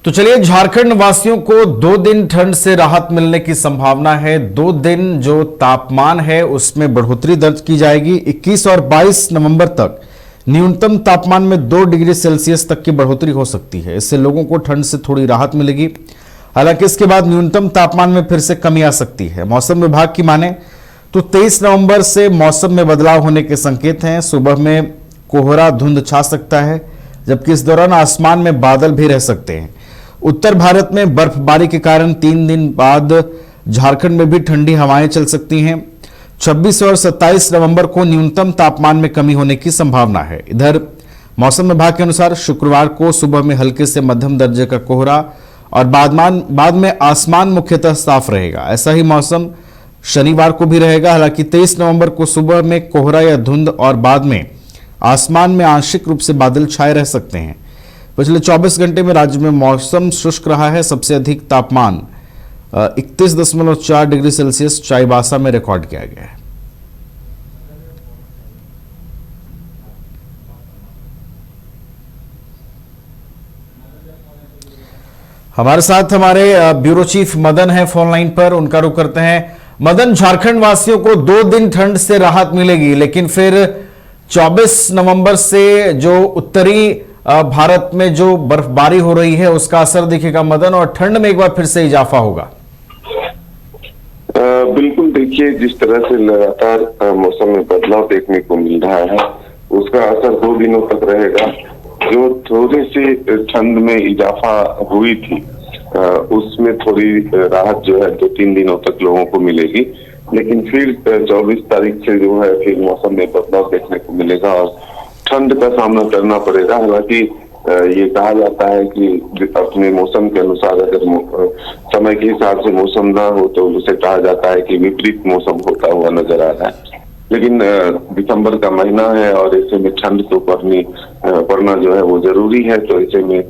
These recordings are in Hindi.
तो चलिए, झारखंड वासियों को 2 दिन ठंड से राहत मिलने की संभावना है। 2 दिन जो तापमान है उसमें बढ़ोतरी दर्ज की जाएगी। 21 और 22 नवंबर तक न्यूनतम तापमान में 2 डिग्री सेल्सियस तक की बढ़ोतरी हो सकती है। इससे लोगों को ठंड से थोड़ी राहत मिलेगी। हालांकि इसके बाद न्यूनतम तापमान में फिर से कमी आ सकती है। मौसम विभाग की माने तो 23 नवंबर से मौसम में बदलाव होने के संकेत हैं। सुबह में कोहरा धुंध छा सकता है, जबकि इस दौरान आसमान में बादल भी रह सकते हैं। उत्तर भारत में बर्फबारी के कारण 3 दिन बाद झारखंड में भी ठंडी हवाएं चल सकती हैं। 26 और 27 नवंबर को न्यूनतम तापमान में कमी होने की संभावना है। इधर मौसम विभाग के अनुसार शुक्रवार को सुबह में हल्के से मध्यम दर्जे का कोहरा और बाद में आसमान मुख्यतः साफ रहेगा। ऐसा ही मौसम शनिवार को भी रहेगा। हालांकि 23 नवंबर को सुबह में कोहरा या धुंध और बाद में आसमान में आंशिक रूप से बादल छाए रह सकते हैं। पिछले 24 घंटे में राज्य में मौसम शुष्क रहा है। सबसे अधिक तापमान 31.4 डिग्री सेल्सियस चाईबासा में रिकॉर्ड किया गया है। हमारे साथ हमारे ब्यूरो चीफ मदन है फोन लाइन पर, उनका रुख करते हैं। मदन, झारखंड वासियों को 2 दिन ठंड से राहत मिलेगी, लेकिन फिर 24 नवंबर से जो उत्तरी भारत में जो बर्फबारी हो रही है उसका असर दिखेगा मदन, और ठंड में एक बार फिर से इजाफा होगा। बिल्कुल, देखिए जिस तरह से लगातार मौसम में बदलाव देखने को मिल रहा है उसका असर 2 दिनों तक रहेगा। जो थोड़ी सी ठंड में इजाफा हुई थी उसमें थोड़ी राहत जो है 2-3 दिनों तक लोगों को मिलेगी, लेकिन फिर 24 तारीख से जो है फिर मौसम में बदलाव देखने को मिलेगा और ठंड का सामना करना पड़ेगा। हालांकि ये कहा जाता है कि अपने मौसम के अनुसार अगर समय के हिसाब से मौसम ना हो तो उसे कहा जाता है कि विपरीत मौसम होता हुआ नजर आ रहा है। लेकिन दिसंबर का महीना है और ऐसे में ठंड तो पड़ना जो है वो जरूरी है। तो ऐसे में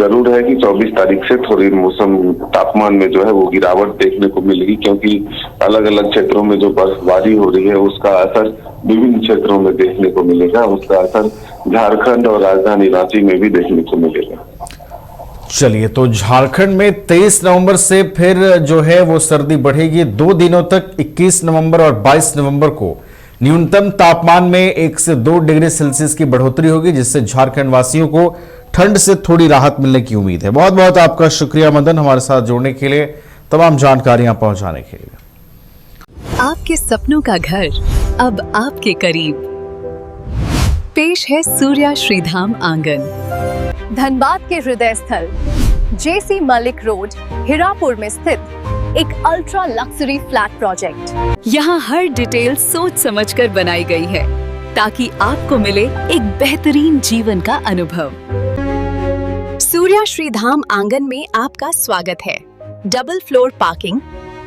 जरूर है कि 24 तारीख से थोड़ी मौसम तापमान में जो है वो गिरावट देखने को मिलेगी, क्योंकि अलग अलग क्षेत्रों में जो बर्फबारी हो रही है उसका असर विभिन्न क्षेत्रों में देखने को मिलेगा। उसका असर झारखंड और राजधानी रांची में भी देखने को मिलेगा। चलिए, तो झारखंड में 23 नवंबर से फिर जो है वो सर्दी बढ़ेगी 2 दिनों तक। 21 नवंबर और 22 नवंबर को न्यूनतम तापमान में 1 से 2 डिग्री सेल्सियस की बढ़ोतरी होगी, जिससे झारखंड वासियों को ठंड से थोड़ी राहत मिलने की उम्मीद है। बहुत बहुत आपका शुक्रिया मदन, हमारे साथ जुड़ने के लिए, तमाम जानकारियां पहुंचाने के लिए। आपके सपनों का घर अब आपके करीब। पेश है सूर्या श्रीधाम आंगन, धनबाद के हृदय स्थल जेसी मलिक रोड, हिरापुर में स्थित एक अल्ट्रा लक्सरी फ्लैट प्रोजेक्ट। यहाँ हर डिटेल सोच समझकर बनाई गई है ताकि आपको मिले एक बेहतरीन जीवन का अनुभव। सूर्या श्रीधाम आंगन में आपका स्वागत है। डबल फ्लोर पार्किंग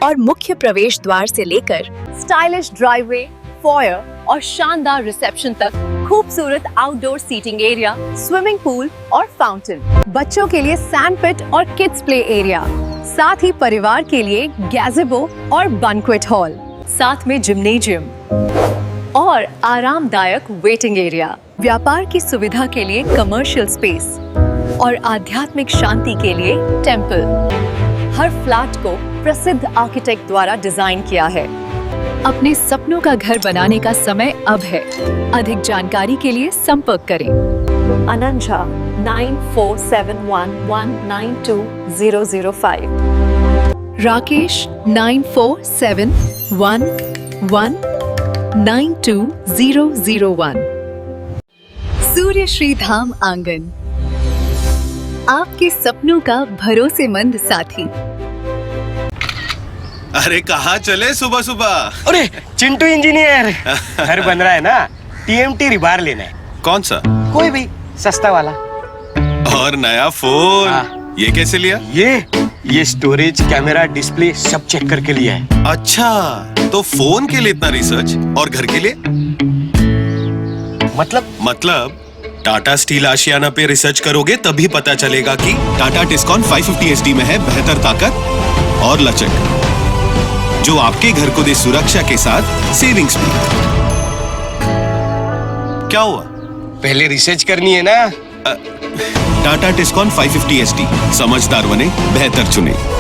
और मुख्य प्रवेश द्वार से लेकर स्टाइलिश ड्राइववे, फॉयर और शानदार रिसेप्शन तक खूबसूरत outdoor seating area, swimming pool और फाउंटेन, बच्चों के लिए सैंड पिट और किड्स प्ले एरिया, साथ ही परिवार के लिए गैज़ेबो और बैंक्वेट हॉल, साथ में जिम्नेजियम और आरामदायक वेटिंग एरिया, व्यापार की सुविधा के लिए कमर्शियल स्पेस और आध्यात्मिक शांति के लिए टेम्पल। हर फ्लैट को प्रसिद्ध आर्किटेक्ट द्वारा डिजाइन किया है। अपने सपनों का घर बनाने का समय अब है। अधिक जानकारी के लिए संपर्क करें। अनंजा 9471192005, राकेश 9471192001। सूर्य श्रीधाम आंगन, आपके सपनों का भरोसेमंद साथी। अरे कहाँ चले सुबह सुबह? अरे चिंटू इंजीनियर, घर बन रहा है ना, टीएमटी रिबार लेना है। कौन सा? कोई भी सस्ता वाला। और नया फोन? ये कैसे लिया? ये स्टोरेज, कैमरा, डिस्प्ले सब चेक करके लिया है। अच्छा, तो फोन के लिए इतना रिसर्च और घर के लिए? मतलब टाटा स्टील आशियाना पे रिसर्च करोगे तभी पता चलेगा कि टाटा टिस्कॉन 550 HD में है बेहतर ताकत और लचक, जो आपके घर को दे सुरक्षा के साथ सेविंग्स भी। क्या हुआ? पहले रिसर्च करनी है ना। टाटा टिस्कॉन 550 ST, समझदार बने बेहतर चुने।